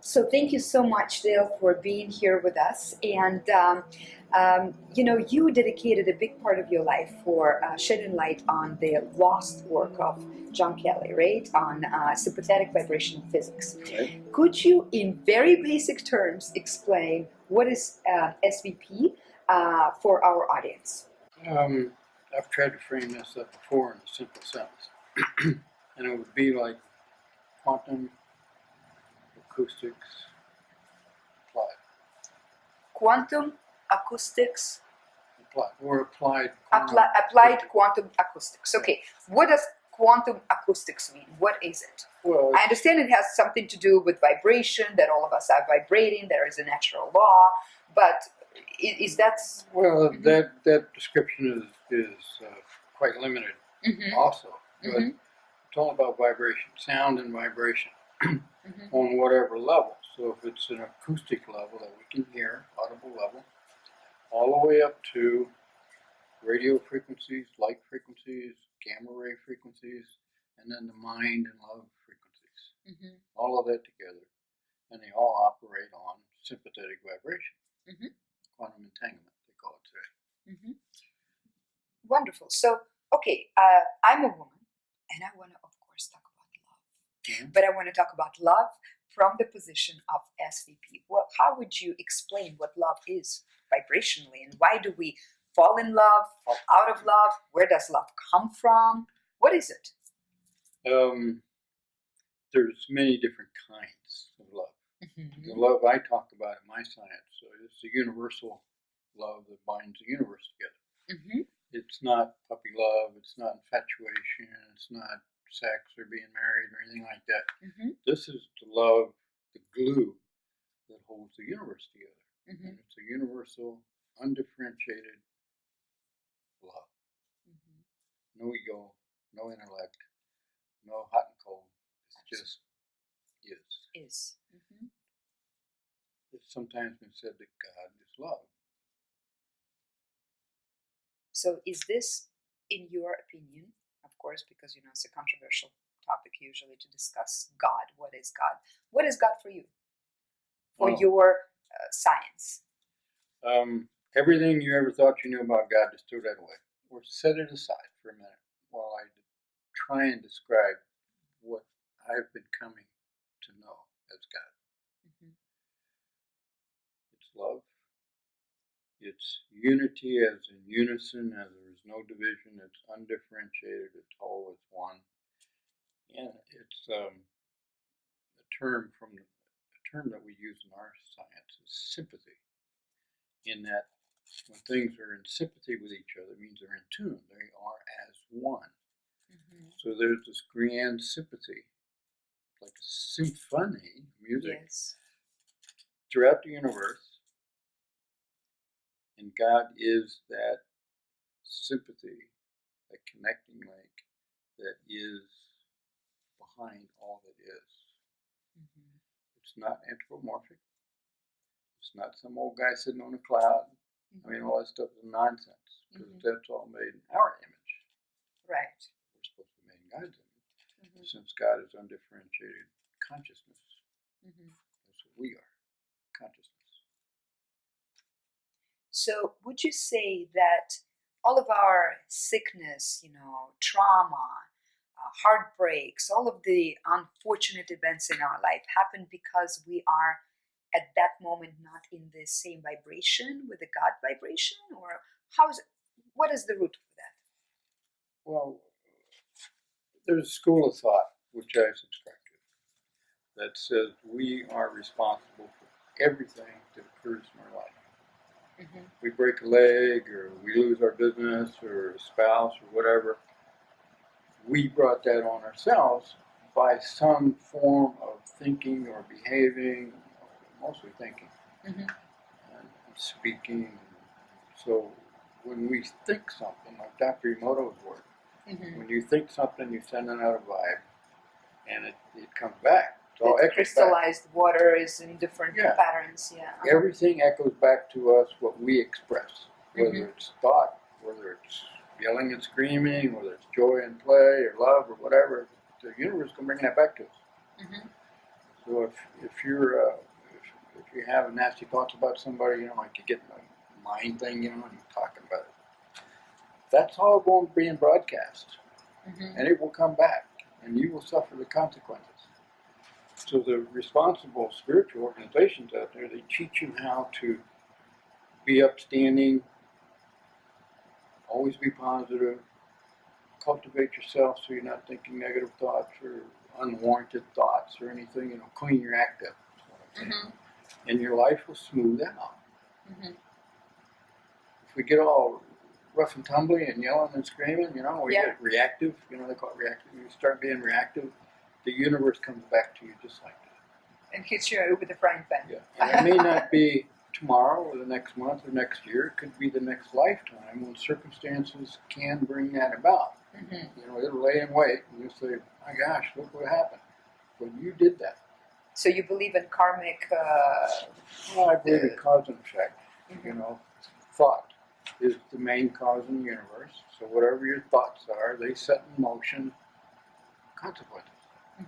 So thank you so much, Dale, for being here with us. And you dedicated a big part of your life for shedding light on the lost work of John Kelly, right? On sympathetic vibrational physics. Right. Could you, in very basic terms, explain what is SVP for our audience? I've tried to frame this up before in a simple sentence, and it would be like quantum acoustics applied. Quantum acoustics. Applied Applied quantum acoustics. Okay, what does quantum acoustics mean? What is it? Well, I understand it has something to do with vibration, that all of us are vibrating, there is a natural law, but is that... well, that description is quite limited also, but it's all about vibration, sound and vibration on whatever level. So if it's an acoustic level that we can hear, audible level, all the way up to radio frequencies, light frequencies, gamma ray frequencies, and then the mind and love frequencies. All of that together. And they all operate on sympathetic vibration. Quantum entanglement, they call it today. Wonderful. So, okay, I'm a woman, and I want to, of course, talk about love. But I want to talk about love from the position of SVP. Well, how would you explain what love is vibrationally, and why do we fall in love, fall out of love? Where does love come from? What is it? There's many different kinds of love. The love I talk about in my science is the universal love that binds the universe together. It's not puppy love, it's not infatuation, it's not sex or being married or anything like that. This is the love, the glue that holds the universe together. And it's a universal, undifferentiated love. No ego, no intellect, no hot and cold. It's just is. It's sometimes been said that God is love. So is this, in your opinion, of course, because it's a controversial topic usually to discuss God. What is God? What is God for you? For your science? Everything you ever thought you knew about God, just throw that away. Or set it aside for a minute while I try and describe what I've been coming to know as God. It's love. It's unity as in unison, as there is no division. It's undifferentiated. It's all as one. And it's a term that we use in our science is sympathy. In that, when things are in sympathy with each other, it means they're in tune. They are as one. So there's this grand sympathy, like a symphony music throughout the universe. And God is that sympathy, that connecting link that is behind all that is. It's not anthropomorphic. It's not some old guy sitting on a cloud. I mean, all that stuff is nonsense, because that's all made in our image. Right. We're supposed to be made in God's image. Since God is undifferentiated consciousness, that's what we are, consciousness. So would you say that all of our sickness, trauma, heartbreaks, all of the unfortunate events in our life happen because we are at that moment not in the same vibration with the God vibration? Or what is the root of that? Well, there's a school of thought which I subscribe to that says we are responsible for everything that occurs in our life. We break a leg, or we lose our business, or a spouse, or whatever. We brought that on ourselves by some form of thinking or behaving, mostly thinking and speaking. So when we think something, like Dr. Emoto's work, when you think something, you send it out a vibe, and it comes back. So crystallized water is in different patterns. Everything echoes back to us what we express, whether it's thought, whether it's yelling and screaming, whether it's joy and play or love or whatever. The universe can bring that back to us. So if you're if you have nasty thoughts about somebody, like you get in a mind thing, and you're talking about it, that's all going to be in broadcast, and it will come back, and you will suffer the consequences. So the responsible spiritual organizations out there, they teach you how to be upstanding, always be positive, cultivate yourself so you're not thinking negative thoughts or unwarranted thoughts or anything, clean your act up. And your life will smooth out. If we get all rough and tumbly and yelling and screaming, we get reactive, they call it reactive. You start being reactive, the universe comes back to you just like that. And hits you with a frying pan. Yeah. And it may not be tomorrow or the next month or next year. It could be the next lifetime when circumstances can bring that about. It'll lay in wait and you'll say, my gosh, look what happened. But you did that. So you believe in karmic... Well, I believe in cause and effect. Thought is the main cause in the universe. So whatever your thoughts are, they set in motion consequences.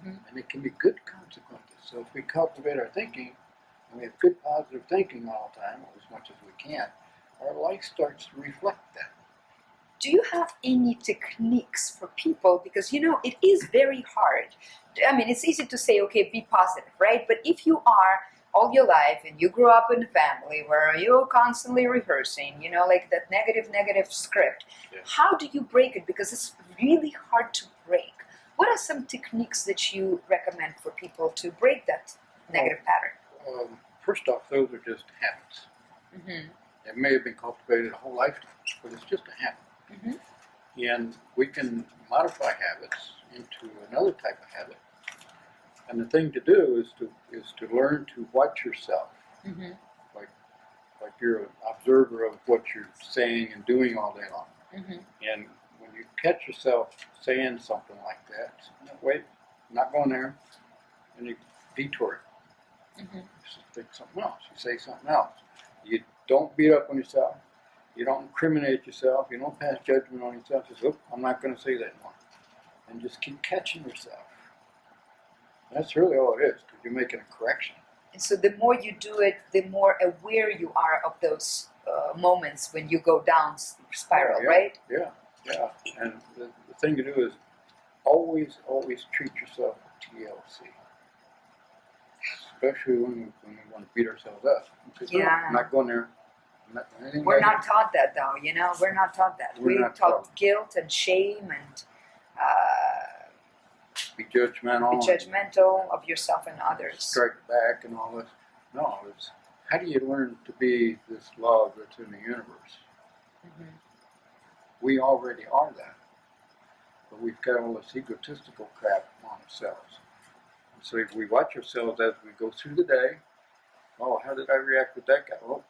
And it can be good consequences. So if we cultivate our thinking, and we have good positive thinking all the time, or as much as we can, our life starts to reflect that. Do you have any techniques for people? Because, it is very hard. I mean, it's easy to say, okay, be positive, right? But if you are all your life and you grew up in a family where you're constantly rehearsing, like that negative script, how do you break it? Because it's really hard to break. What are some techniques that you recommend for people to break that negative pattern? First off, those are just habits. It may have been cultivated a whole lifetime, but it's just a habit. And we can modify habits into another type of habit. And the thing to do is to learn to watch yourself, like you're an observer of what you're saying and doing all day long. And when you catch yourself saying something like that, wait, I'm not going there, and you detour it. You think something else. You say something else. You don't beat up on yourself. You don't incriminate yourself. You don't pass judgment on yourself. You say, I'm not going to say that anymore. And just keep catching yourself. That's really all it is, because you're making a correction. And so the more you do it, the more aware you are of those moments when you go down spiral, right? Yeah. And the thing to do is always treat yourself with TLC. Especially when we want to beat ourselves up. I'm not going there. We're not taught that, though, We're not taught that. We're taught guilt and shame and be judgmental. Be judgmental of yourself and others. Strike back and all this. No, it's how do you learn to be this love that's in the universe? We already are that. But we've got all this egotistical crap on ourselves. And so if we watch ourselves as we go through the day, how did I react with that guy? Well,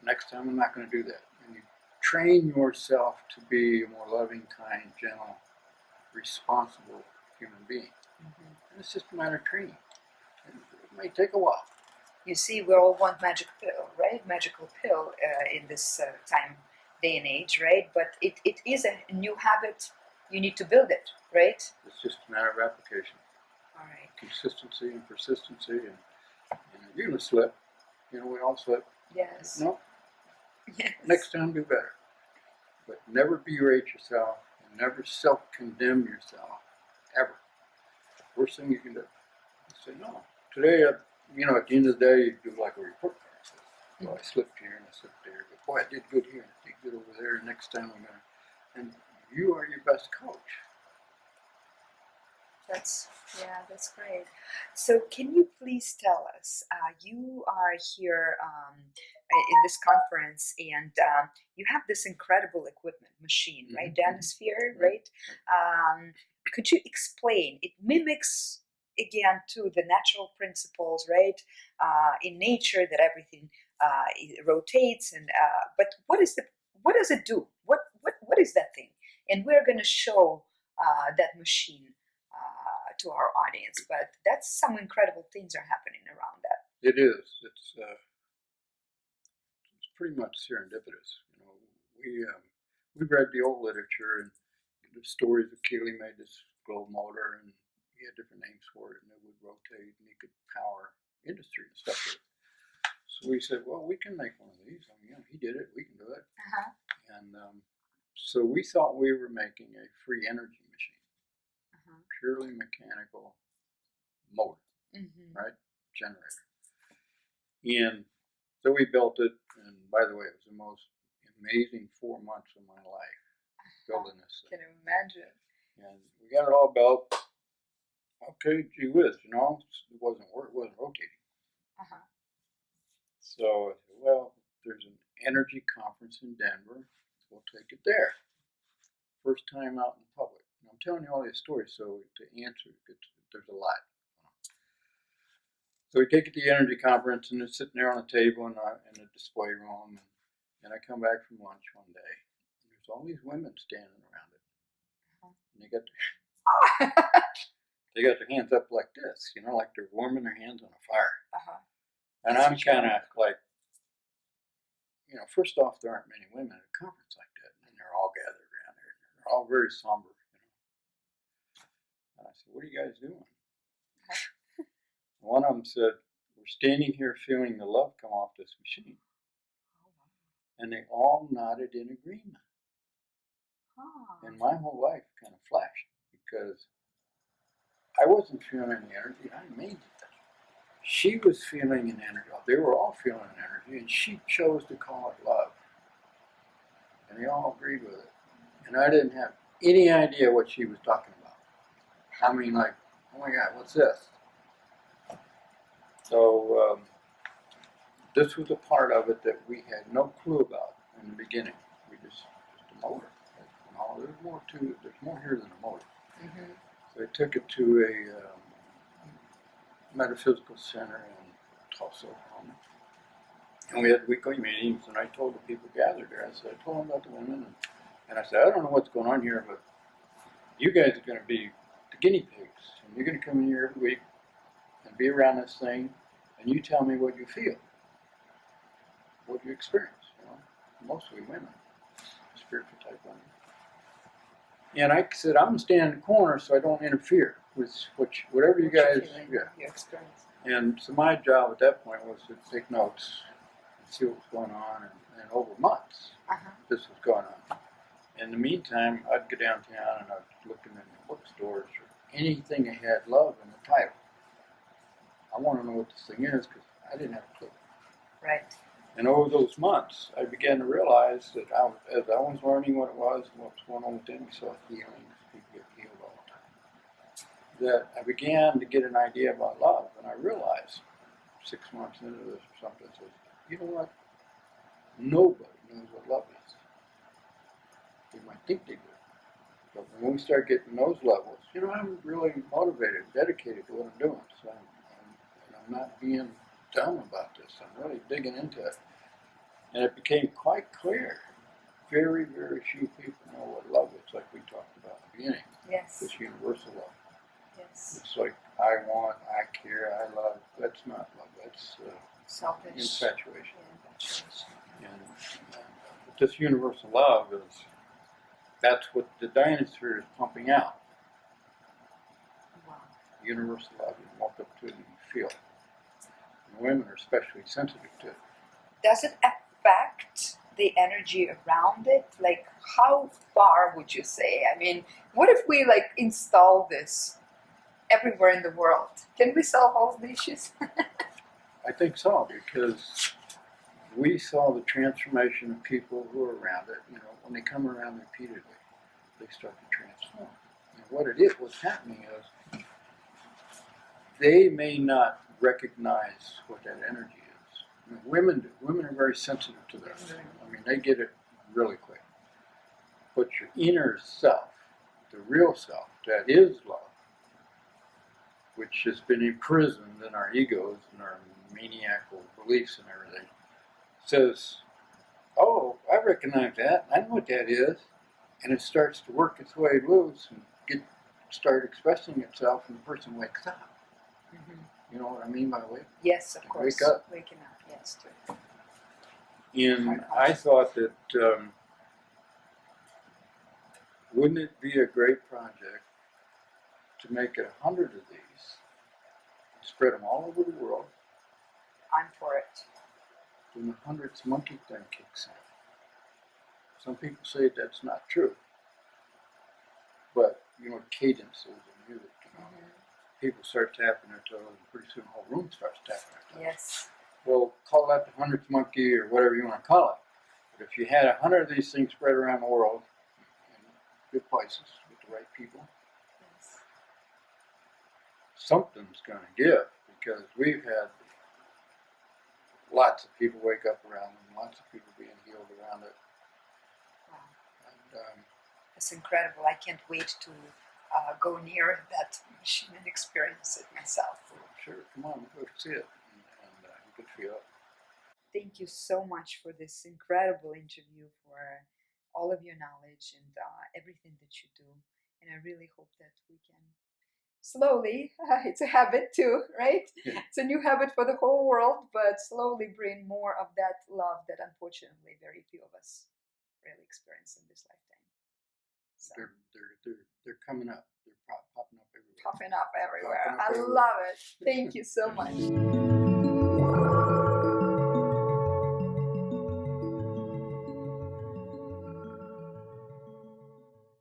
next time I'm not going to do that. And you train yourself to be a more loving, kind, gentle, responsible human being. And it's just a matter of training. And it may take a while. You see, we all want magic pill, right? Magical pill in this day and age, right? But it is a new habit. You need to build it, right? It's just a matter of application. All right. Consistency and persistency. And you're going to slip. We all slip. Yes. No. Yes. Next time, do better. But never berate yourself and never self-condemn yourself, ever. Worst thing you can do. Say, no. Today, at the end of the day, you do like a report card. Well, I slipped here and I slipped there. But boy, I did good here. I did good over there. Next time I'm going to. And you are your best coach. That's great. So can you please tell us, you are here in this conference and you have this incredible equipment machine, right? Dynasphere, right? Could you explain? It mimics, again, to the natural principles, right? In nature that everything rotates, and but what does it do? What is that thing? And we're going to show that machine to our audience, but that's some incredible things are happening around that. It is. It's pretty much serendipitous. We read the old literature and the stories of Keeley made this glow motor, and he had different names for it, and it would rotate, and he could power industry and stuff with it. So we said, well, we can make one of these. I mean, he did it, we can do it. And so we thought we were making a free energy machine, purely mechanical motor, right? Generator. And so we built it, and by the way, it was the most amazing 4 months of my life building this thing. Can you imagine? And we got it all built. Okay, gee whiz, it wasn't rotating. So I said, well, there's an energy conference in Denver. We'll take it there. First time out in public. And I'm telling you all these stories, so to answer, there's a lot. So we take it to the energy conference, and it's sitting there on a table in the display room. And I come back from lunch one day, and there's all these women standing around it. And they got their hands up like this, like they're warming their hands on a fire. And I'm kind of like, first off, there aren't many women at a conference like that, and they're all gathered around there, and they're all very somber. And I said, what are you guys doing? One of them said, we're standing here feeling the love come off this machine. And they all nodded in agreement. And my whole life kind of flashed, because I wasn't feeling any energy. I made it. She was feeling an energy. They were all feeling an energy, and she chose to call it love. And they all agreed with it. And I didn't have any idea what she was talking about. I mean, like, oh my God, what's this? So this was a part of it that we had no clue about in the beginning. We just a motor. No, there's more to it. There's more here than a motor. So I took it to a metaphysical center in Tulsa, Oklahoma. And we had weekly meetings, and I told the people gathered there, I told them about the women, and I said, I don't know what's going on here, but you guys are going to be the guinea pigs, and you're going to come in here every week and be around this thing, and you tell me what you feel, what you experience, mostly women, spiritual type women. And I said, I'm going to stand in the corner so I don't interfere with whatever you guys, you experience. And so my job at that point was to take notes and see what was going on, and over months this was going on. In the meantime, I'd go downtown and I'd look in the bookstores for anything that had love in the title. I want to know what this thing is, because I didn't have a clue. Right. And over those months, I began to realize that as I was learning what it was and what was going on within myself, healings, people get healed all the time, that I began to get an idea about love. And I realized 6 months into this or something, I said, you know what? Nobody knows what love is. They might think they do. But when we start getting those levels, I'm really motivated, dedicated to what I'm doing. So I'm not being dumb about this. I'm really digging into it. And it became quite clear. Very, very few people know what love is, like we talked about in the beginning. Yes. This universal love. Yes. It's like, I want, I care, I love. That's not love. That's selfish infatuation. Yeah, And this universal love that's what the Dynaspheres is pumping out. Wow. Universal love. You walk up to it and you feel it. And women are especially sensitive to it. Does it affect the energy around it? Like, how far would you say? I mean, what if we install this everywhere in the world? Can we solve all the issues? I think so, because we saw the transformation of people who are around it. When they come around repeatedly, they start to transform. And what's happening is they may not recognize what that energy is. Women do. Women are very sensitive to this. I mean, they get it really quick. But your inner self, the real self, that is love, which has been imprisoned in our egos and our maniacal beliefs and everything, says, oh, I recognize that. I know what that is. And it starts to work its way loose and start expressing itself, and the person wakes up. You know what I mean by wake? Yes, of course. Wake up. Waking up, yes. Too. And I thought that wouldn't it be a great project to make it 100 of these, spread them all over the world, I'm for it. then the 100th monkey thing kicks in. Some people say that's not true, but you know what cadence is in music. You know? People start tapping their toes, and pretty soon the whole room starts tapping their toes. Yes. Well, call that the 100th monkey or whatever you want to call it. But if you had 100 of these things spread around the world in good places with the right people, Yes. something's going to give, because we've had lots of people wake up around them, lots of people being healed around it. Wow. And It's incredible. I can't wait to go near that machine and experience it myself. sure, come on, go see it, and you can feel it. Thank you so much for this incredible interview, for all of your knowledge and everything that you do. And I really hope that we can slowly, it's a habit too, right? Yeah. It's a new habit for the whole world, but slowly bring more of that love that unfortunately very few of us really experience in this lifetime. So, They're coming up. They're popping up everywhere. popping up everywhere. Popping up I everywhere. love it. Thank you so much.